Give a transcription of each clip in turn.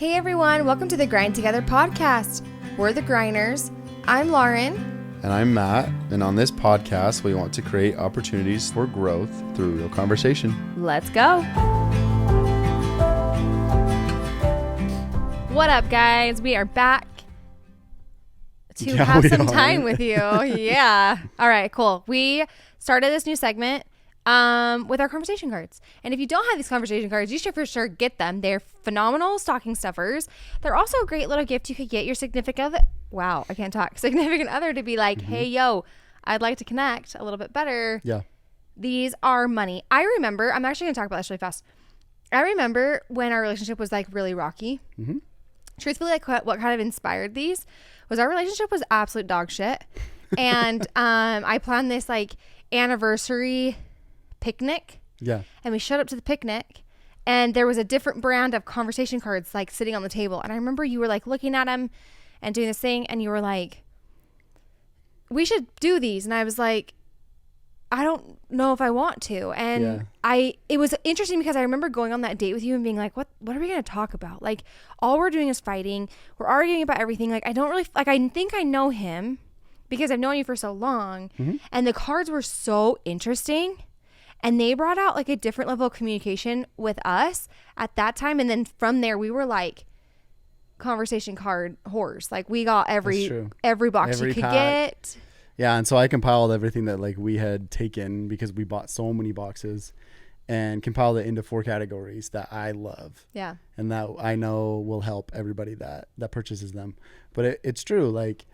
Hey everyone, welcome to the Grind Together podcast. We're the Grinders. I'm Lauren. And I'm Matt. And on this podcast, we want to create opportunities for growth through real conversation. Let's go. What up, guys? We are back to have some time with you. Yeah. All right, cool. We started this new segment with our conversation cards. And if you don't have these conversation cards, you should for sure get them. They're phenomenal stocking stuffers. They're also a great little gift you could get your significant other to be like, hey, yo, I'd like to connect a little bit better. Yeah. These are money. I remember, I'm actually going to talk about this really fast. I remember when our relationship was like really rocky. Mm-hmm. Truthfully, like what kind of inspired these was our relationship was absolute dog shit. And I planned this like anniversary picnic. Yeah. And we showed up to the picnic and there was a different brand of conversation cards like sitting on the table. And I remember you were like looking at them and doing this thing and you were like, we should do these. And I was like, I don't know if I want to. And it was interesting because I remember going on that date with you and being like, what are we going to talk about? Like all we're doing is fighting. We're arguing about everything. Like I don't really, like I think I know him because I've known you for so long. Mm-hmm. And the cards were so interesting. And they brought out like a different level of communication with us at that time. And then from there, we were like conversation card whores. Like we got every box you could get. Yeah. And so I compiled everything that like we had taken because we bought so many boxes and compiled it into 4 categories that I love. Yeah. And that I know will help everybody that purchases them. But it's true. Like,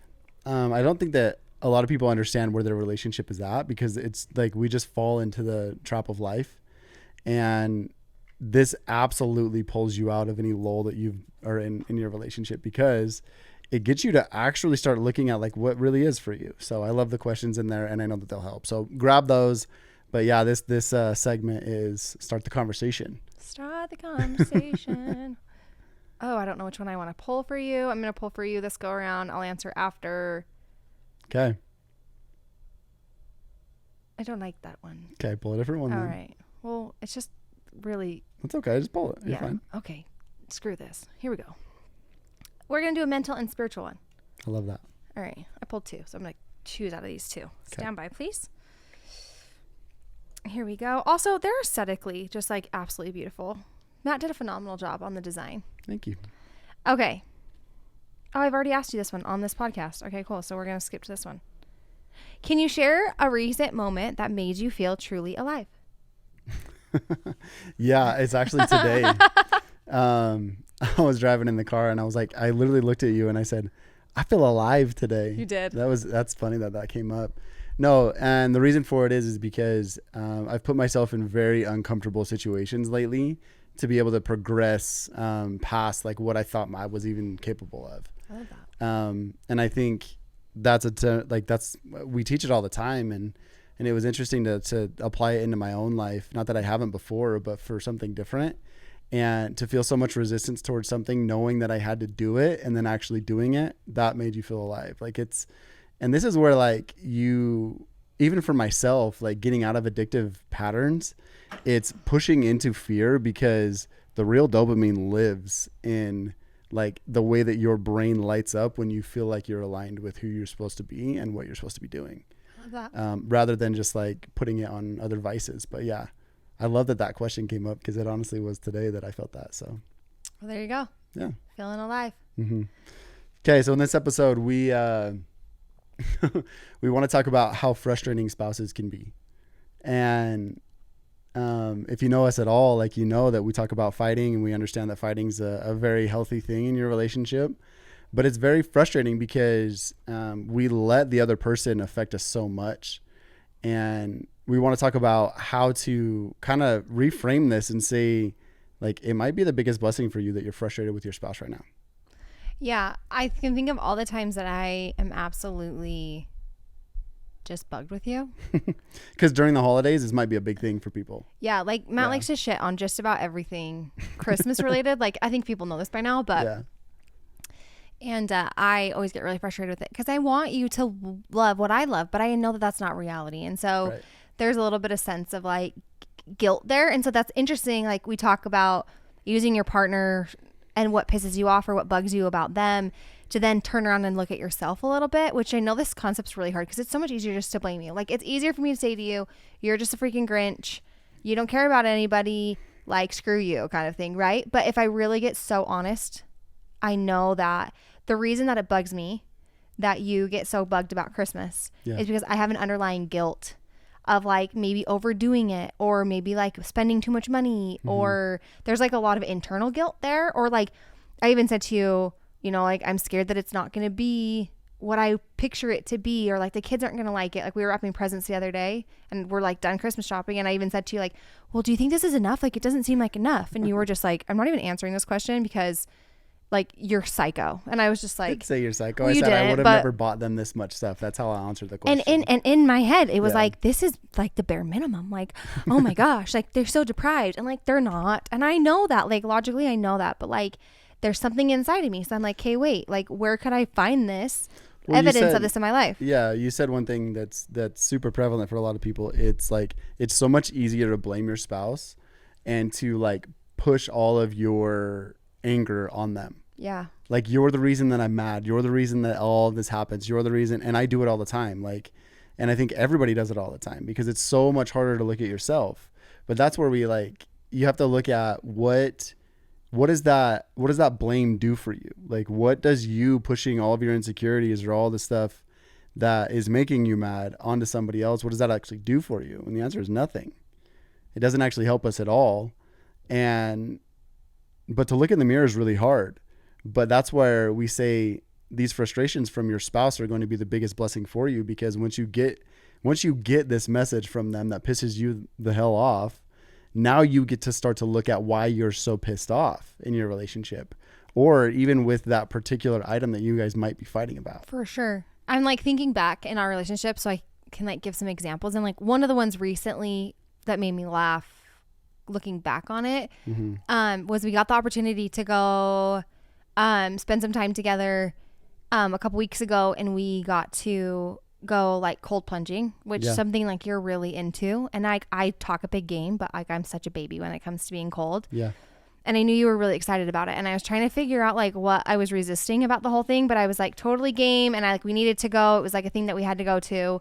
I don't think that a lot of people understand where their relationship is at because it's like we just fall into the trap of life, and this absolutely pulls you out of any lull that you are in your relationship because it gets you to actually start looking at like what really is for you. So I love the questions in there and I know that they'll help. So grab those. But yeah, this segment is start the conversation. Start the conversation. Oh, I don't know which one I want to pull for you. I'm going to pull for you this go around. I'll answer after. Okay. I don't like that one. Okay, pull a different one. All right. Well, it's just really. That's okay. Just pull it. You're fine. Okay. Screw this. Here we go. We're going to do a mental and spiritual one. I love that. All right. I pulled 2, so I'm going to choose out of these 2. Okay. Stand by, please. Here we go. Also, they're aesthetically just like absolutely beautiful. Matt did a phenomenal job on the design. Thank you. Okay. Oh, I've already asked you this one on this podcast. Okay, cool. So we're going to skip to this one. Can you share a recent moment that made you feel truly alive? Yeah, it's actually today. I was driving in the car and I was like, I literally looked at you and I said, I feel alive today. You did. That's funny that came up. No, and the reason for it is because I've put myself in very uncomfortable situations lately to be able to progress past like what I thought I was even capable of. I love that. And I think we teach it all the time, and it was interesting to apply it into my own life. Not that I haven't before, but for something different, and to feel so much resistance towards something, knowing that I had to do it and then actually doing it, that made you feel alive. Like and this is where like even for myself, like getting out of addictive patterns, it's pushing into fear because the real dopamine lives in like the way that your brain lights up when you feel like you're aligned with who you're supposed to be and what you're supposed to be doing. I love that. Rather than just like putting it on other vices. But yeah, I love that question came up because it honestly was today that I felt that. So well, there you go. Yeah. Feeling alive. Mm-hmm. Okay. So in this episode, we want to talk about how frustrating spouses can be. And if you know us at all, like, you know that we talk about fighting and we understand that fighting's a very healthy thing in your relationship, but it's very frustrating because we let the other person affect us so much. And we want to talk about how to kind of reframe this and say, like, it might be the biggest blessing for you that you're frustrated with your spouse right now. Yeah. I can think of all the times that I am absolutely just bugged with you. Because during the holidays, this might be a big thing for people. Yeah, like Matt likes to shit on just about everything Christmas related. Like I think people know this by now, but yeah. And I always get really frustrated with it because I want you to love what I love, but I know that that's not reality. And so there's a little bit of sense of like guilt there. And so that's interesting. Like we talk about using your partner and what pisses you off or what bugs you about them, to then turn around and look at yourself a little bit, which I know this concept's really hard because it's so much easier just to blame you. Like, it's easier for me to say to you, you're just a freaking Grinch. You don't care about anybody. Like, screw you kind of thing, right? But if I really get so honest, I know that the reason that it bugs me that you get so bugged about Christmas is because I have an underlying guilt of like maybe overdoing it, or maybe like spending too much money, or there's like a lot of internal guilt there. Or like I even said to you, you know, like I'm scared that it's not going to be what I picture it to be, or like the kids aren't going to like it. Like we were wrapping presents the other day and we're like done Christmas shopping, and I even said to you like, well, do you think this is enough? Like it doesn't seem like enough. And you were just like, I'm not even answering this question because like you're psycho. And I was just like, I didn't say you're psycho. Well, I said I would have but never bought them this much stuff. That's how I answered the question. And in my head it was like, this is like the bare minimum. Like, oh my gosh, like they're so deprived, and like they're not. And I know that, like logically I know that, but like there's something inside of me. So I'm like, hey, wait, like where could I find this evidence of this in my life? Yeah, you said one thing that's super prevalent for a lot of people. It's like it's so much easier to blame your spouse and to like push all of your anger on them. Yeah. Like, you're the reason that I'm mad. You're the reason that all of this happens. You're the reason. And I do it all the time. Like, and I think everybody does it all the time because it's so much harder to look at yourself. But that's where we like, you have to look at what does that blame do for you? Like, what does you pushing all of your insecurities or all the stuff that is making you mad onto somebody else, what does that actually do for you? And the answer is nothing. It doesn't actually help us at all. But to look in the mirror is really hard. But that's where we say these frustrations from your spouse are going to be the biggest blessing for you, because once you get this message from them that pisses you the hell off, now you get to start to look at why you're so pissed off in your relationship, or even with that particular item that you guys might be fighting about. For sure. I'm like thinking back in our relationship so I can like give some examples. And like one of the ones recently that made me laugh looking back on it was we got the opportunity to go spend some time together a couple weeks ago, and we got to go like cold plunging, which is something like you're really into. And I talk a big game, but like I'm such a baby when it comes to being cold. Yeah. And I knew you were really excited about it, and I was trying to figure out like what I was resisting about the whole thing, but I was like totally game, and we needed to go. It was like a thing that we had to go to.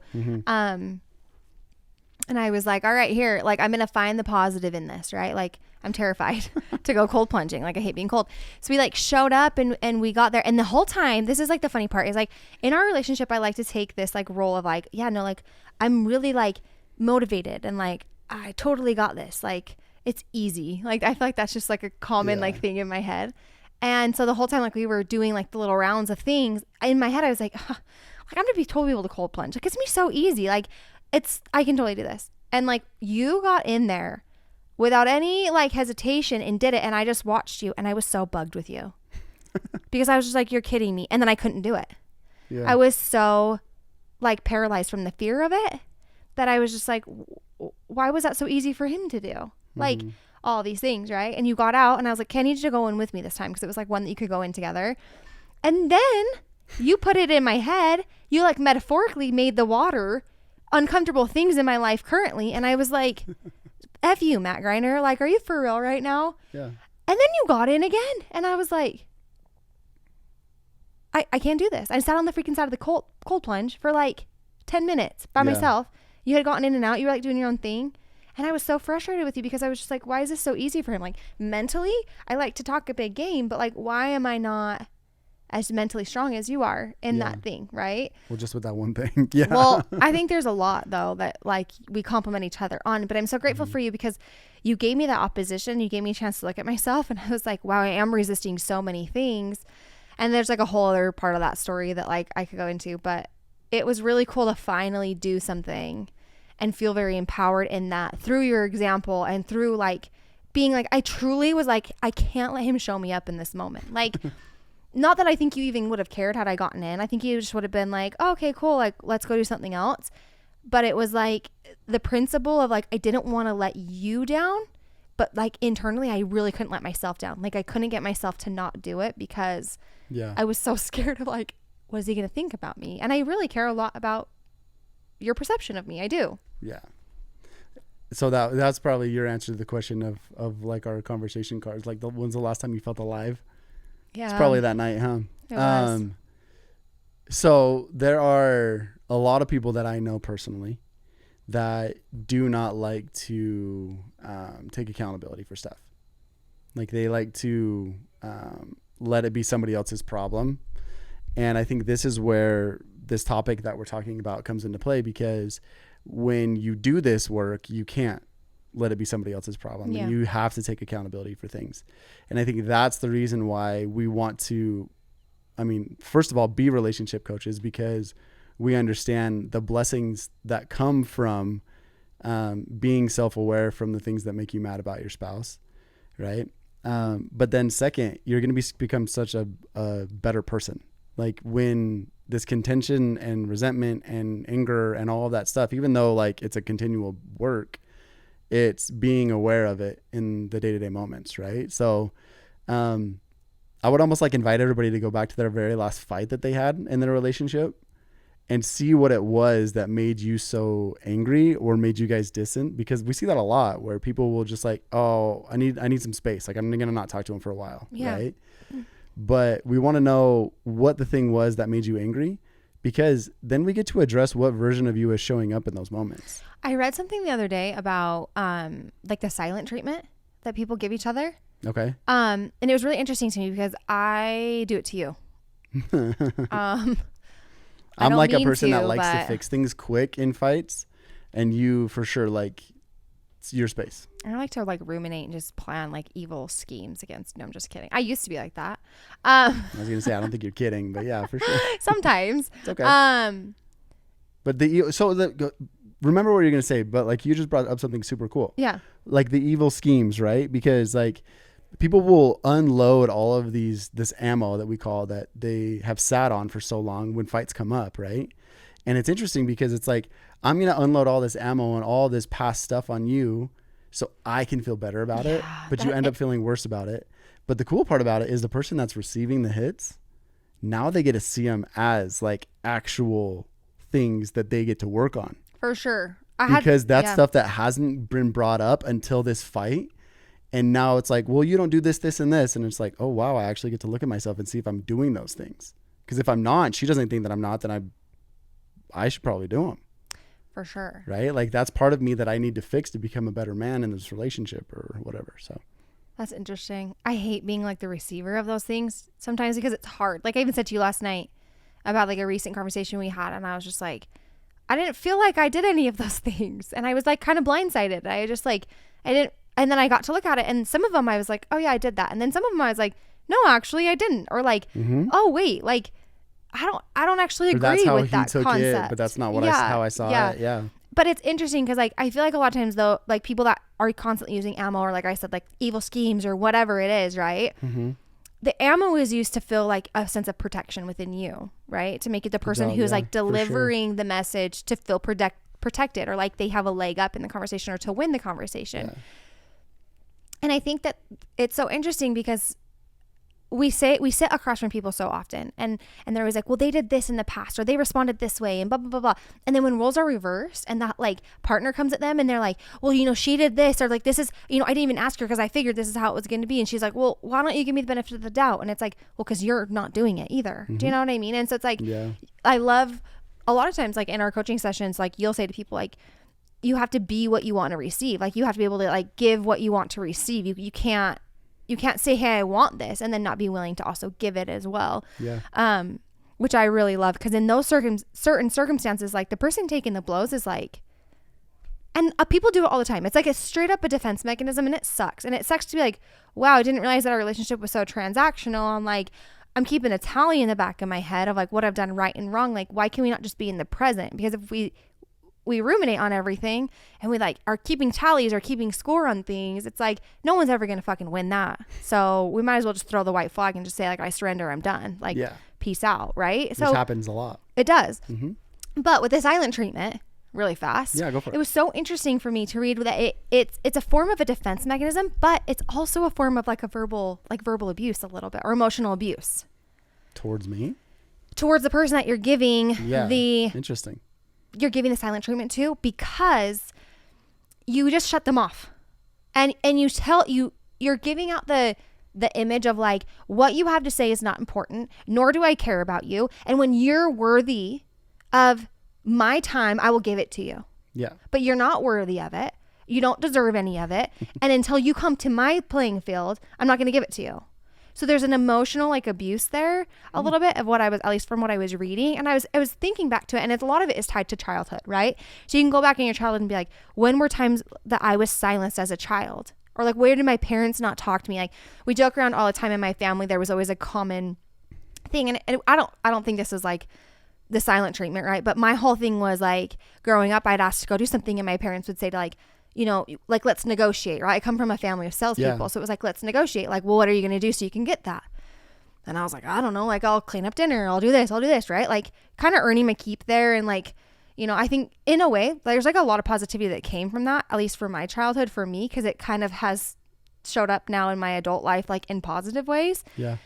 And I was like, all right, here, like I'm going to find the positive in this, right? Like I'm terrified to go cold plunging. Like I hate being cold. So we like showed up and we got there. And the whole time, this is like the funny part, is like in our relationship, I like to take this like role of like, yeah, no, like I'm really like motivated and like, I totally got this. Like it's easy. Like I feel like that's just like a common like thing in my head. And so the whole time, like we were doing like the little rounds of things in my head, I was like, like I'm going to be totally able to cold plunge. Like it's gonna be so easy. Like I can totally do this. And like you got in there without any like hesitation and did it. And I just watched you, and I was so bugged with you because I was just like, you're kidding me. And then I couldn't do it. Yeah. I was so like paralyzed from the fear of it that I was just like, why was that so easy for him to do? Like all these things, right? And you got out, and I was like, okay, I need you to go in with me this time, because it was like one that you could go in together. And then you put it in my head. You like metaphorically made the water uncomfortable things in my life currently, and I was like, F you, Matt Greiner, like, are you for real right now? Yeah. And then you got in again, and I was like, I can't do this. I sat on the freaking side of the cold plunge for like 10 minutes by myself. You had gotten in and out. You were like doing your own thing, and I was so frustrated with you because I was just like, why is this so easy for him? Like mentally I like to talk a big game, but like why am I not as mentally strong as you are in that thing, right? Well, just with that one thing. Yeah. Well, I think there's a lot though that like we complement each other on, but I'm so grateful for you because you gave me that opposition. You gave me a chance to look at myself, and I was like, wow, I am resisting so many things. And there's like a whole other part of that story that like I could go into, but it was really cool to finally do something and feel very empowered in that through your example and through like being like, I truly was like, I can't let him show me up in this moment. Like, not that I think you even would have cared had I gotten in. I think you just would have been like, oh, okay, cool. Like, let's go do something else. But it was like the principle of like, I didn't want to let you down, but like internally, I really couldn't let myself down. Like I couldn't get myself to not do it because I was so scared of like, what is he going to think about me? And I really care a lot about your perception of me. I do. Yeah. So that's probably your answer to the question of like our conversation cards. Like when's the last time you felt alive? Yeah. It's probably that night, huh? It was. So there are a lot of people that I know personally that do not like to take accountability for stuff. Like they like to let it be somebody else's problem. And I think this is where this topic that we're talking about comes into play, because when you do this work, you can't let it be somebody else's problem. Yeah. And you have to take accountability for things. And I think that's the reason why we want to, first of all, be relationship coaches, because we understand the blessings that come from being self-aware from the things that make you mad about your spouse, right? But then second, you're going to become such a better person. Like when this contention and resentment and anger and all of that stuff, even though like it's a continual work, it's being aware of it in the day-to-day moments, right? So I would almost like invite everybody to go back to their very last fight that they had in their relationship and see what it was that made you so angry or made you guys distant, because we see that a lot where people will just like, oh, I need some space. Like I'm going to not talk to him for a while. Yeah. Right. But we want to know what the thing was that made you angry, because then we get to address what version of you is showing up in those moments. I read something the other day about like the silent treatment that people give each other. Okay. And it was really interesting to me because I do it to you. I'm like a person that likes to fix things quick in fights, and you for sure, like, it's your space. I like to like ruminate and just plan like evil schemes against. No, I'm just kidding. I used to be like that. I was gonna say I don't think you're kidding, but yeah, for sure. Sometimes. It's okay. But remember what you're gonna say, but like you just brought up something super cool. Yeah. Like the evil schemes, right? Because like people will unload all of this ammo that we call that they have sat on for so long when fights come up, right? And it's interesting because it's like, I'm going to unload all this ammo and all this past stuff on you so I can feel better about it, but you end up feeling worse about it. But the cool part about it is the person that's receiving the hits, now they get to see them as like actual things that they get to work on. For sure. Because that's stuff that hasn't been brought up until this fight. And now it's like, well, you don't do this, this, and this. And it's like, oh, wow, I actually get to look at myself and see if I'm doing those things. Because if I'm not, she doesn't think that I'm not, then I should probably do them. For sure. Right? Like that's part of me that I need to fix to become a better man in this relationship or whatever. So that's interesting. I hate being like the receiver of those things sometimes because it's hard. Like I even said to you last night about like a recent conversation we had, and I was just like, I didn't feel like I did any of those things. And I was like kind of blindsided. I just like, I didn't. And then I got to look at it, and some of them I was like, oh yeah, I did that. And then some of them I was like, no, actually I didn't. Or like, oh wait, like I don't actually agree with that concept. But that's not how I saw it. Yeah. But it's interesting because like I feel like a lot of times though, like people that are constantly using ammo, or like I said, like evil schemes or whatever it is, right? Mm-hmm. The ammo is used to feel like a sense of protection within you, right? To make it the person who's like delivering the message to feel protected, or like they have a leg up in the conversation, or to win the conversation. Yeah. And I think that it's so interesting because we sit across from people so often, and they're always like, well, they did this in the past, or they responded this way, and blah, blah, blah, blah. And then when roles are reversed and that like partner comes at them and they're like, well, she did this, or like, this is, I didn't even ask her because I figured this is how it was going to be. And she's like, well, why don't you give me the benefit of the doubt? And it's like, well, because you're not doing it either. Mm-hmm. Do you know what I mean? And so it's like, I love a lot of times, like in our coaching sessions, like you'll say to people like, you have to be what you want to receive. Like you have to be able to like give what you want to receive. You can't say, hey, I want this, and then not be willing to also give it as well. Yeah. Which I really love, because in those certain circumstances, like the person taking the blows is like, and people do it all the time. It's like a straight up a defense mechanism, and it sucks. And it sucks to be like, wow, I didn't realize that our relationship was so transactional. I'm like, I'm keeping a tally in the back of my head of like what I've done right and wrong. Like, why can we not just be in the present? Because if we ruminate on everything and we like are keeping tallies or keeping score on things, it's like no one's ever gonna fucking win that. So we might as well just throw the white flag and just say like, I surrender, I'm done, like peace out, right? So which happens a lot. It does. Mm-hmm. But with the silent treatment, really fast, go for it. It was so interesting for me to read that it's a form of a defense mechanism, but it's also a form of like a verbal abuse a little bit, or emotional abuse towards the person that you're giving interesting you're giving the silent treatment to, because you just shut them off, and you're giving out the the image of like, what you have to say is not important, nor do I care about you. And when you're worthy of my time, I will give it to you. Yeah. But you're not worthy of it. You don't deserve any of it. And until you come to my playing field, I'm not going to give it to you. So there's an emotional like abuse there a little bit of what I was, at least from what I was reading. And I was thinking back to it, and a lot of it is tied to childhood, right? So you can go back in your childhood and be like, when were times that I was silenced as a child? Or like, where did my parents not talk to me? Like, we joke around all the time in my family. There was always a common thing. And I don't think this is like the silent treatment, right? But my whole thing was like, growing up, I'd ask to go do something, and my parents would say to like, you know, like, let's negotiate, right? I come from a family of salespeople. Yeah. So it was like, let's negotiate. Like, well, what are you going to do so you can get that? And I was like, I don't know. Like, I'll clean up dinner. I'll do this, right? Like, kind of earning my keep there. And like, you know, I think in a way, there's like a lot of positivity that came from that, at least for my childhood, for me, because it kind of has showed up now in my adult life, like in positive ways. Yeah.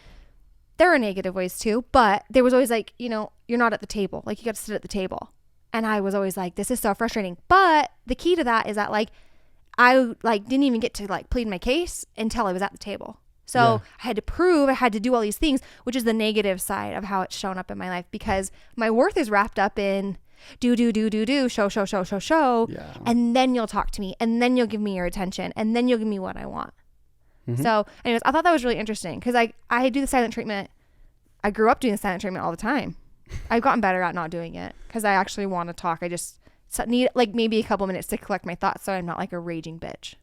There are negative ways too, but there was always like, you know, you're not at the table. Like, you got to sit at the table. And I was always like, this is so frustrating. But the key to that is that like, I like didn't even get to like plead my case until I was at the table. So Yeah. I had to prove, I had to do all these things, which is the negative side of how it's shown up in my life, because my worth is wrapped up in do, show. Yeah. And then you'll talk to me, and then you'll give me your attention, and then you'll give me what I want. Mm-hmm. So anyways, I thought that was really interesting, because I do the silent treatment. I grew up doing the silent treatment all the time. I've gotten better at not doing it because I actually want to talk. I just need like maybe a couple minutes to collect my thoughts, so I'm not like a raging bitch.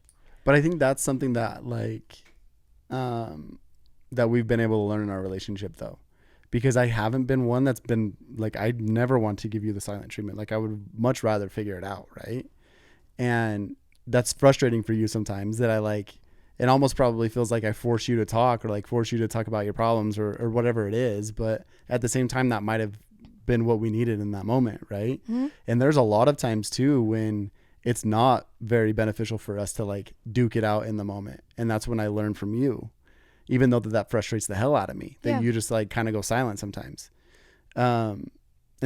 But I think that's something that like that we've been able to learn in our relationship, though, because I haven't been one that's been like, I never want to give you the silent treatment. Like, I would much rather figure it out, right? And that's frustrating for you sometimes, that I like, it almost probably feels like I force you to talk, or like force you to talk about your problems, or whatever it is. But at the same time, that might have been what we needed in that moment, right? Mm-hmm. And there's a lot of times too when it's not very beneficial for us to like duke it out in the moment. And that's when I learned from you, even though that frustrates the hell out of me, that you just like kind of go silent sometimes. And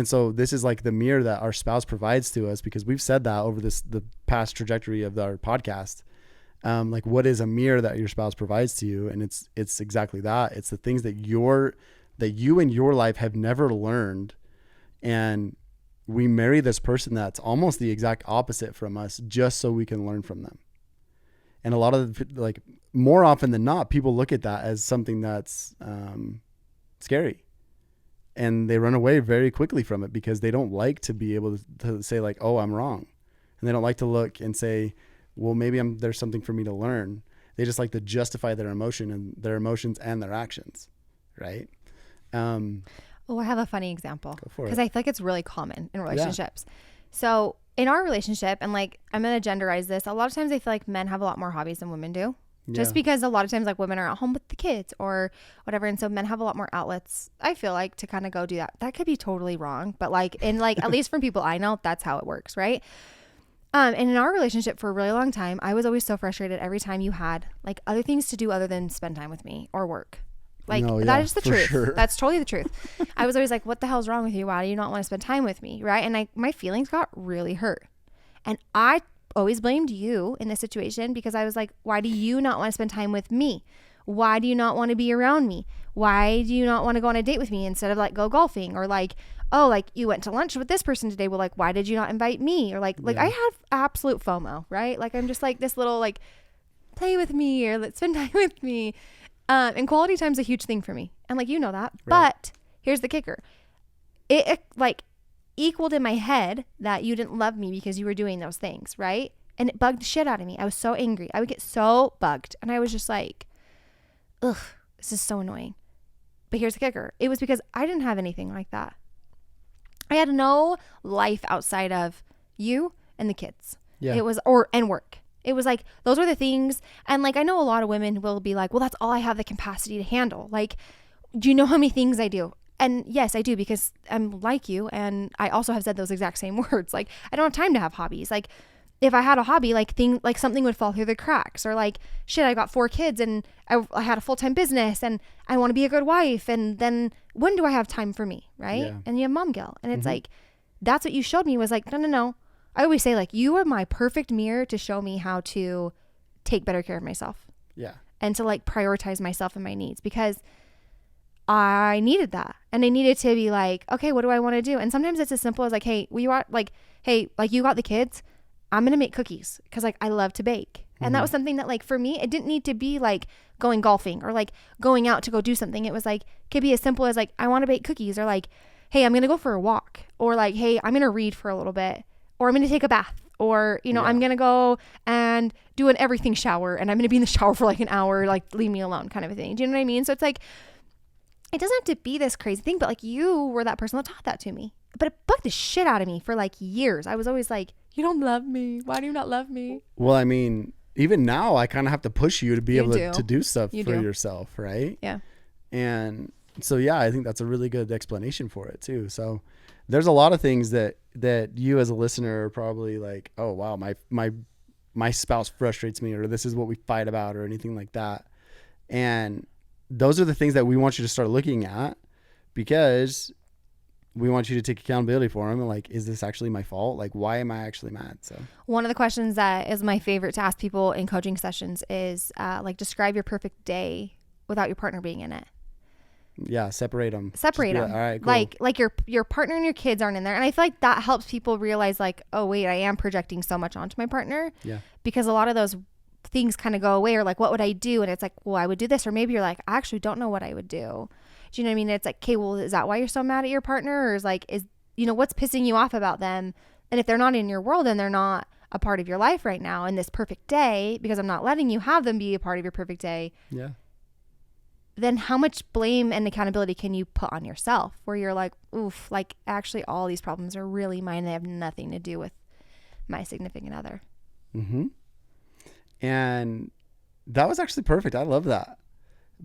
so this is like the mirror that our spouse provides to us, because we've said that over the past trajectory of our podcast. Like, what is a mirror that your spouse provides to you? And it's exactly that. It's the things that you in your life have never learned. And we marry this person that's almost the exact opposite from us, just so we can learn from them. And a lot of like, more often than not, people look at that as something that's scary, and they run away very quickly from it, because they don't like to be able to say like, oh, I'm wrong. And they don't like to look and say, well, maybe there's something for me to learn. They just like to justify their emotions and their actions. Right. Oh, I have a funny example, because it. I feel like it's really common in relationships. Yeah. So in our relationship, and like, I'm going to genderize this, a lot of times I feel like men have a lot more hobbies than women do. Yeah. Just because a lot of times like women are at home with the kids or whatever. And so men have a lot more outlets, I feel like, to kind of go do that. That could be totally wrong, but like in like, at least from people I know, that's how it works. Right. And in our relationship for a really long time, I was always so frustrated every time you had like other things to do other than spend time with me or work. Like, that is the truth. Sure. That's totally the truth. I was always like, what the hell's wrong with you? Why do you not want to spend time with me? Right. And my feelings got really hurt. And I always blamed you in this situation, because I was like, why do you not want to spend time with me? Why do you not want to be around me? Why do you not want to go on a date with me instead of like go golfing? Or like, oh, like you went to lunch with this person today. Well, like, why did you not invite me? Or like I have absolute FOMO, right? Like, I'm just like this little like, play with me, or let's spend time with me. And quality time's a huge thing for me. And like, you know that, right. But here's the kicker. It like equaled in my head that you didn't love me because you were doing those things. Right. And it bugged the shit out of me. I was so angry. I would get so bugged. And I was just like, ugh, this is so annoying. But here's the kicker. It was because I didn't have anything like that. I had no life outside of you and the kids. Yeah. It was, and work. It was like, those were the things. And like, I know a lot of women will be like, well, that's all I have the capacity to handle. Like, do you know how many things I do? And yes, I do, because I'm like you. And I also have said those exact same words. Like, I don't have time to have hobbies. Like, if I had a hobby, like something would fall through the cracks, or like, shit, I got 4 kids and I had a full-time business and I want to be a good wife. And then when do I have time for me? Right. Yeah. And you have mom guilt. And it's like, that's what you showed me, was like, no. I always say, like, you are my perfect mirror to show me how to take better care of myself. Yeah. and to like prioritize myself and my needs, because I needed that. And I needed to be like, okay, what do I want to do? And sometimes it's as simple as like, hey, you got the kids, I'm going to make cookies because like I love to bake. And that was something that like for me, it didn't need to be like going golfing or like going out to go do something. It was like, could be as simple as like, I want to bake cookies, or like, hey, I'm going to go for a walk, or like, hey, I'm going to read for a little bit, or I'm going to take a bath, or, you know, I'm going to go and do an everything shower, and I'm going to be in the shower for like an hour, like leave me alone kind of a thing. Do you know what I mean? So it's like, it doesn't have to be this crazy thing, but like you were that person that taught that to me. But it bugged the shit out of me for like years. I was always like, you don't love me. Why do you not love me? Well, I mean, even now I kind of have to push you to be able to do stuff for yourself, right? Yeah. And so, yeah, I think that's a really good explanation for it too. So there's a lot of things that you as a listener are probably like, oh, wow, my spouse frustrates me, or this is what we fight about, or anything like that. And those are the things that we want you to start looking at, because we want you to take accountability for them. And like, is this actually my fault? Like, why am I actually mad? So one of the questions that is my favorite to ask people in coaching sessions is like, describe your perfect day without your partner being in it. Yeah. Separate them. All right, cool. Like your partner and your kids aren't in there. And I feel like that helps people realize like, oh wait, I am projecting so much onto my partner. Yeah. Because a lot of those things kind of go away, or like, what would I do? And it's like, well, I would do this. Or maybe you're like, I actually don't know what I would do. Do you know what I mean? It's like, okay, well, is that why you're so mad at your partner? Or is like, you know, what's pissing you off about them? And if they're not in your world, then they're not a part of your life right now in this perfect day, because I'm not letting you have them be a part of your perfect day. Yeah. Then how much blame and accountability can you put on yourself, where you're like, oof, like actually all these problems are really mine. They have nothing to do with my significant other. Mm-hmm. And that was actually perfect. I love that.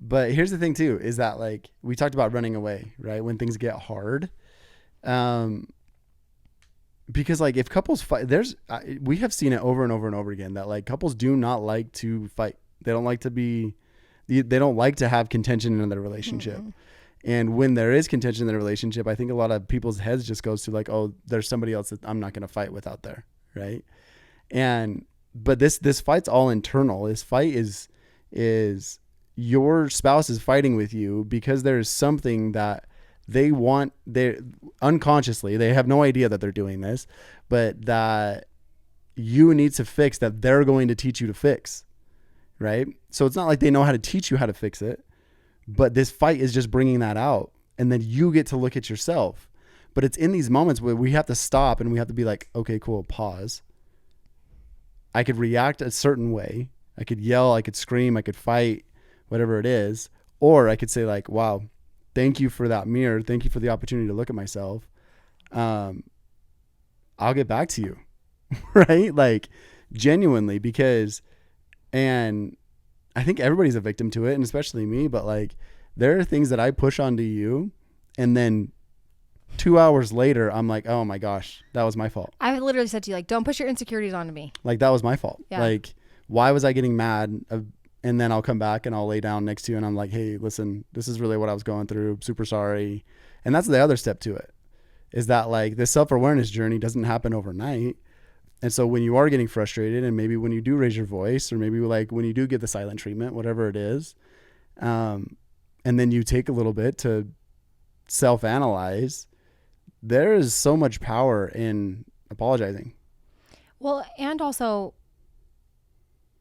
But here's the thing too, is that like we talked about running away, right? When things get hard. Because like if couples fight, we have seen it over and over and over again that like couples do not like to fight. They don't like to have contention in their relationship. Mm-hmm. And when there is contention in the relationship, I think a lot of people's heads just goes to like, oh, there's somebody else that I'm not going to fight with out there. Right. But this fight's all internal. This fight is your spouse is fighting with you because there is something that they want. They unconsciously, they have no idea that they're doing this, but that you need to fix, that they're going to teach you to fix. Right. So it's not like they know how to teach you how to fix it, but this fight is just bringing that out. And then you get to look at yourself. But it's in these moments where we have to stop and we have to be like, okay, cool, pause. I could react a certain way. I could yell, I could scream, I could fight, whatever it is. Or I could say like, wow, thank you for that mirror. Thank you for the opportunity to look at myself. I'll get back to you. Right? Like genuinely, and I think everybody's a victim to it, and especially me, but like there are things that I push onto you, and then 2 hours later, I'm like, oh my gosh, that was my fault. I literally said to you, like, don't push your insecurities onto me. Like, that was my fault. Yeah. Like, why was I getting mad? And then I'll come back and I'll lay down next to you and I'm like, hey, listen, this is really what I was going through. Super sorry. And that's the other step to it, is that like this self-awareness journey doesn't happen overnight. And so when you are getting frustrated, and maybe when you do raise your voice, or maybe like when you do give the silent treatment, whatever it is, and then you take a little bit to self-analyze, there is so much power in apologizing. Well, and also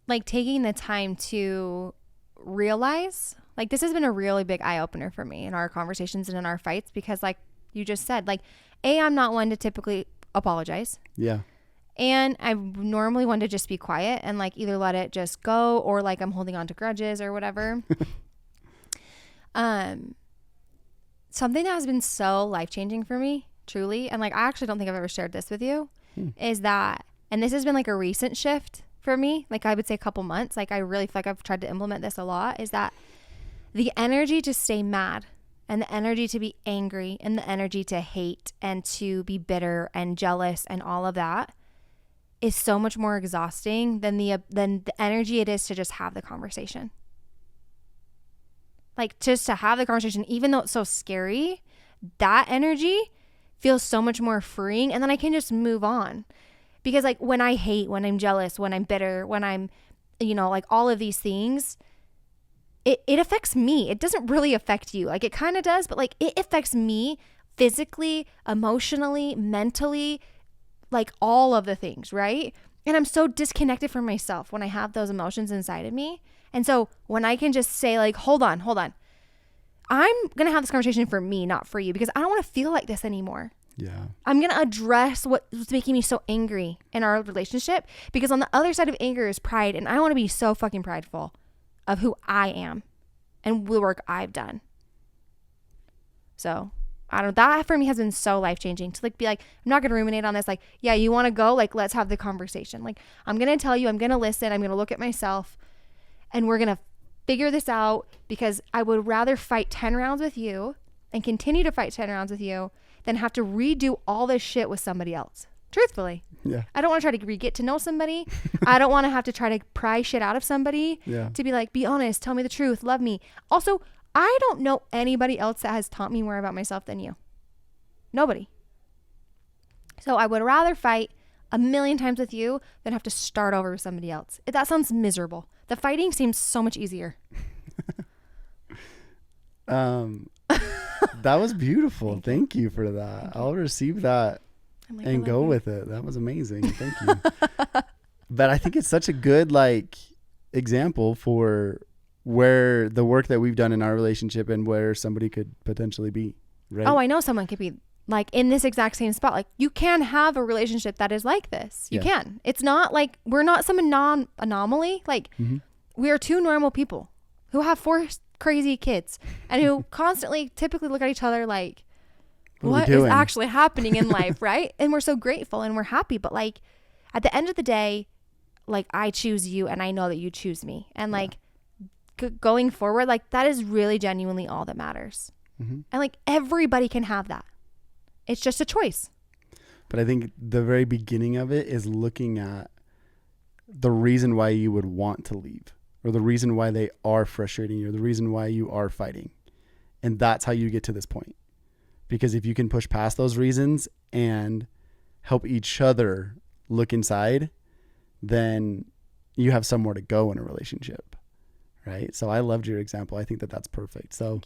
like taking the time to realize, like this has been a really big eye opener for me in our conversations and in our fights, because like you just said, like, I'm not one to typically apologize. Yeah. And I'm normally one to just be quiet and like either let it just go, or like I'm holding on to grudges or whatever. Something that has been so life-changing for me, truly, and like I actually don't think I've ever shared this with you, is that, and this has been like a recent shift for me, like I would say a couple months, like I really feel like I've tried to implement this a lot, is that the energy to stay mad, and the energy to be angry, and the energy to hate and to be bitter and jealous and all of that is so much more exhausting than the energy it is to just have the conversation. Like just to have the conversation, even though it's so scary, that energy feels so much more freeing. And then I can just move on. Because like when I hate, when I'm jealous, when I'm bitter, when I'm, like all of these things, it affects me. It doesn't really affect you. Like, it kind of does, but like, it affects me physically, emotionally, mentally, like all of the things, right? And I'm so disconnected from myself when I have those emotions inside of me. And so when I can just say like, hold on. I'm going to have this conversation for me, not for you, because I don't want to feel like this anymore. Yeah. I'm going to address what's making me so angry in our relationship, because on the other side of anger is pride. And I want to be so fucking prideful of who I am and the work I've done. So I don't know. That for me has been so life-changing to like be like, I'm not going to ruminate on this. Like, yeah, you want to go? Like, let's have the conversation. Like, I'm going to tell you, I'm going to listen. I'm going to look at myself, and we're going to figure this out, because I would rather fight 10 rounds with you and continue to fight 10 rounds with you than have to redo all this shit with somebody else. Truthfully. Yeah. I don't want to try to get to know somebody. I don't want to have to try to pry shit out of somebody to be like, be honest, tell me the truth, love me. Also, I don't know anybody else that has taught me more about myself than you. Nobody. So I would rather fight 1,000,000 times with you than have to start over with somebody else. That sounds miserable. The fighting seems so much easier. That was beautiful. Thank you for that. I'll receive that and go with it. That was amazing. Thank you. But I think it's such a good like example for where the work that we've done in our relationship and where somebody could potentially be. Right? Oh, I know someone could be like in this exact same spot. Like, you can have a relationship that is like this. You can. It's not like we're not some anomaly. Like, we are two normal people who have 4 crazy kids and who constantly typically look at each other like, what is actually happening in life, right? And we're so grateful and we're happy. But like, at the end of the day, like, I choose you and I know that you choose me. And like, going forward, like, that is really genuinely all that matters. And like, everybody can have that. It's just a choice. But I think the very beginning of it is looking at the reason why you would want to leave, or the reason why they are frustrating you, or the reason why you are fighting. And that's how you get to this point. Because if you can push past those reasons and help each other look inside, then you have somewhere to go in a relationship. Right? So I loved your example. I think that that's perfect. So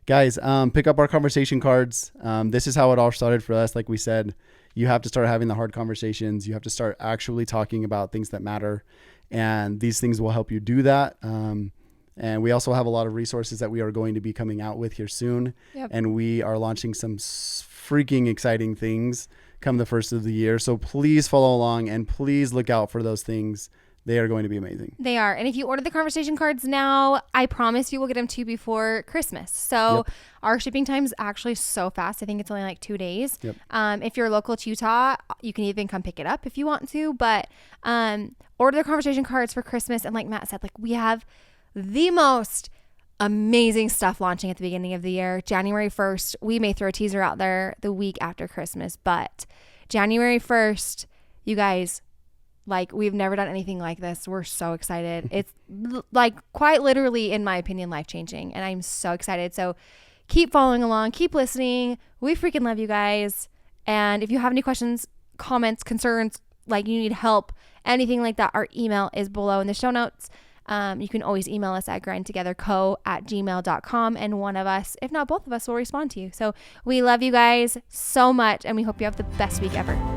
guys, pick up our conversation cards. This is how it all started for us. Like we said, you have to start having the hard conversations. You have to start actually talking about things that matter. And these things will help you do that. And we also have a lot of resources that we are going to be coming out with here soon. And we are launching some freaking exciting things come the first of the year. So please follow along and please look out for those things. They are going to be amazing. They are. And if you order the conversation cards now, I promise you we'll get them to you before Christmas. So our shipping time is actually so fast. I think it's only like 2 days. If you're local to Utah, you can even come pick it up if you want to. But order the conversation cards for Christmas. And like Matt said, like, we have the most amazing stuff launching at the beginning of the year. January 1st, we may throw a teaser out there the week after Christmas. But January 1st, you guys, like, we've never done anything like this. We're so excited. It's like quite literally, in my opinion, life-changing. And I'm so excited. So keep following along. Keep listening. We freaking love you guys. And if you have any questions, comments, concerns, like you need help, anything like that, our email is below in the show notes. You can always email us at grindtogetherco@gmail.com. And one of us, if not both of us, will respond to you. So we love you guys so much. And we hope you have the best week ever.